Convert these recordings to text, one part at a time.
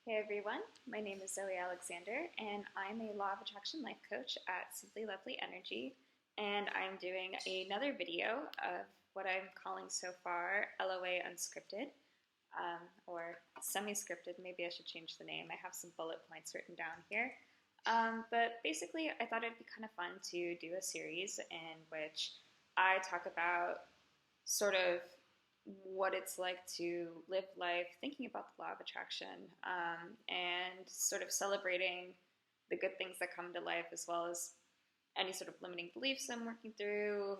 Hey everyone, my name is Zoe Alexander, and I'm a Law of Attraction life coach at Simply Lovely Energy. And I'm doing another video of what I'm calling so far LOA Unscripted, or semi-scripted. Maybe I should change the name. I have some bullet points written down here. But basically, I thought it'd be kind of fun to do a series in which I talk about sort of what it's like to live life thinking about the law of attraction, and sort of celebrating the good things that come to life, as well as any sort of limiting beliefs I'm working through,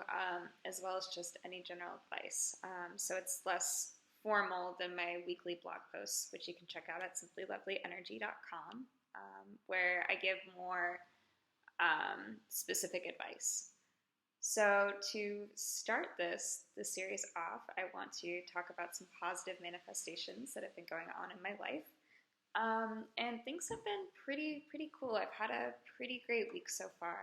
as well as just any general advice. So it's less formal than my weekly blog posts, which you can check out at simplylovelyenergy.com, where I give more specific advice. So to start this series off, I want to talk about some positive manifestations that have been going on in my life. And things have been pretty cool. I've had a pretty great week so far.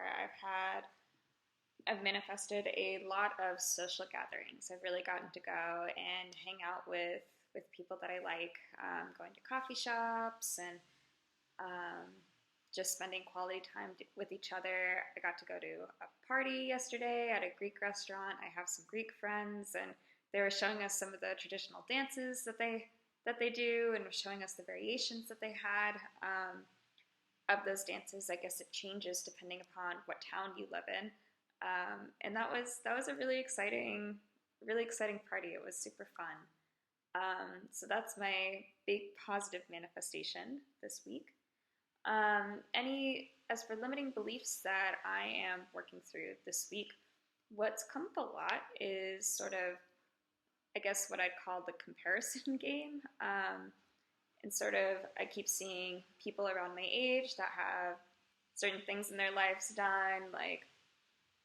I've manifested a lot of social gatherings. I've really gotten to go and hang out with people that I like, going to coffee shops and just spending quality time with each other. I got to go to a party yesterday at a Greek restaurant. I have some Greek friends, and they were showing us some of the traditional dances that they do, and showing us the variations that they had of those dances. I guess it changes depending upon what town you live in, and that was a really exciting party. It was super fun. So that's my big positive manifestation this week. As for limiting beliefs that I am working through this week, what's come up a lot is sort of, I guess, what I'd call the comparison game. And sort of, I keep seeing people around my age that have certain things in their lives done, like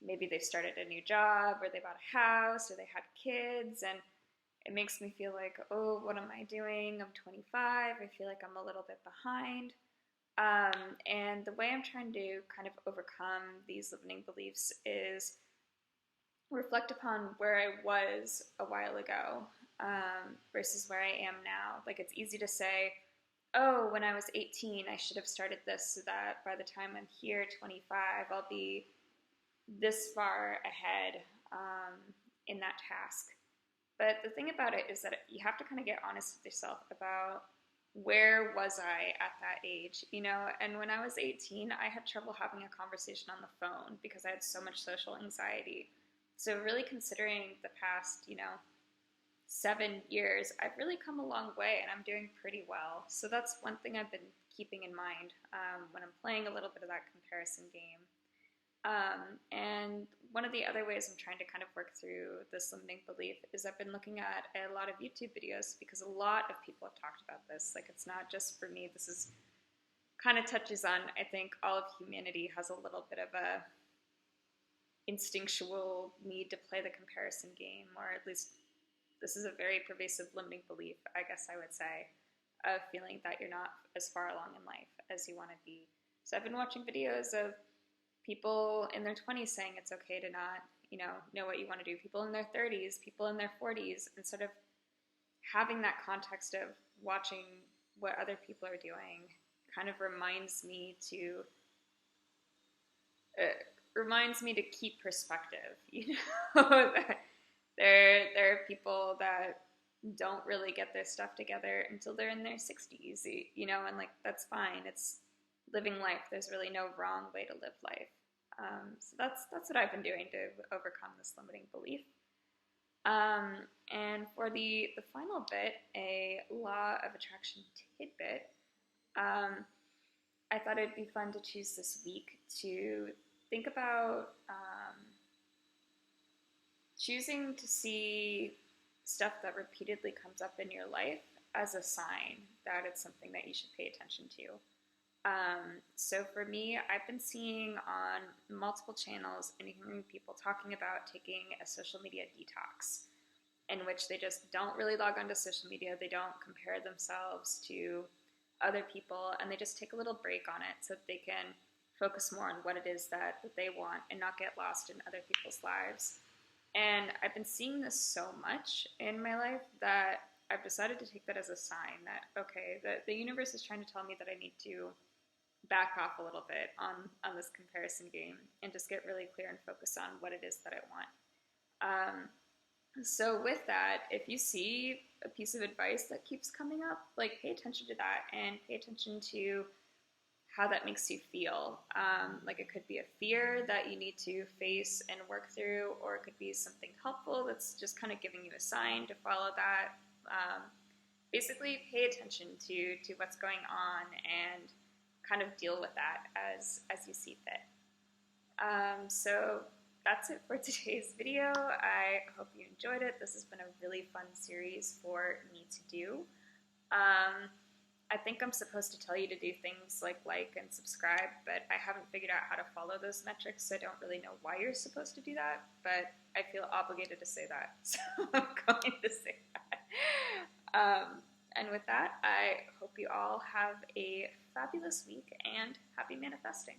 maybe they've started a new job, or they bought a house, or they had kids, and it makes me feel like, oh, what am I doing? I'm 25. I feel like I'm a little bit behind. And the way I'm trying to kind of overcome these limiting beliefs is reflect upon where I was a while ago, versus where I am now. Like, it's easy to say, oh, when I was 18, I should have started this so that by the time I'm here, 25, I'll be this far ahead in that task. But the thing about it is that you have to kind of get honest with yourself about where was I at that age, And when I was 18, I had trouble having a conversation on the phone because I had so much social anxiety. So really considering the past, 7 years, I've really come a long way, and I'm doing pretty well. So that's one thing I've been keeping in mind when I'm playing a little bit of that comparison game. And one of the other ways I'm trying to kind of work through this limiting belief is I've been looking at a lot of YouTube videos, because a lot of people have talked about this. Like, it's not just for me. This is kind of touches on, I think, all of humanity has a little bit of a instinctual need to play the comparison game, or at least this is a very pervasive limiting belief, I guess I would say, of feeling that you're not as far along in life as you want to be. So I've been watching videos of people in their 20s saying it's okay to not, know what you want to do. People in their 30s, people in their 40s, and sort of having that context of watching what other people are doing kind of reminds me to keep perspective. That there are people that don't really get their stuff together until they're in their 60s, and like, that's fine. It's living life. There's really no wrong way to live life. So that's what I've been doing to overcome this limiting belief. And for the final bit, a law of attraction tidbit, I thought it'd be fun to choose this week to think about choosing to see stuff that repeatedly comes up in your life as a sign that it's something that you should pay attention to. So for me, I've been seeing on multiple channels and hearing people talking about taking a social media detox, in which they just don't really log onto social media. They don't compare themselves to other people, and they just take a little break on it so that they can focus more on what it is that they want and not get lost in other people's lives. And I've been seeing this so much in my life that I've decided to take that as a sign that, okay, the universe is trying to tell me that I need to back off a little bit on this comparison game and just get really clear and focus on what it is that I want. So with that, if you see a piece of advice that keeps coming up, like pay attention to that and pay attention to how that makes you feel. Like it could be a fear that you need to face and work through, or it could be something helpful that's just kind of giving you a sign to follow that. Basically, pay attention to what's going on and kind of deal with that as you see fit. So that's it for today's video. I hope you enjoyed it. This has been a really fun series for me to do. I think I'm supposed to tell you to do things like and subscribe, but I haven't figured out how to follow those metrics, so I don't really know why you're supposed to do that, but I feel obligated to say that, so I'm going to say that. And with that, I hope you all have a fabulous week and happy manifesting.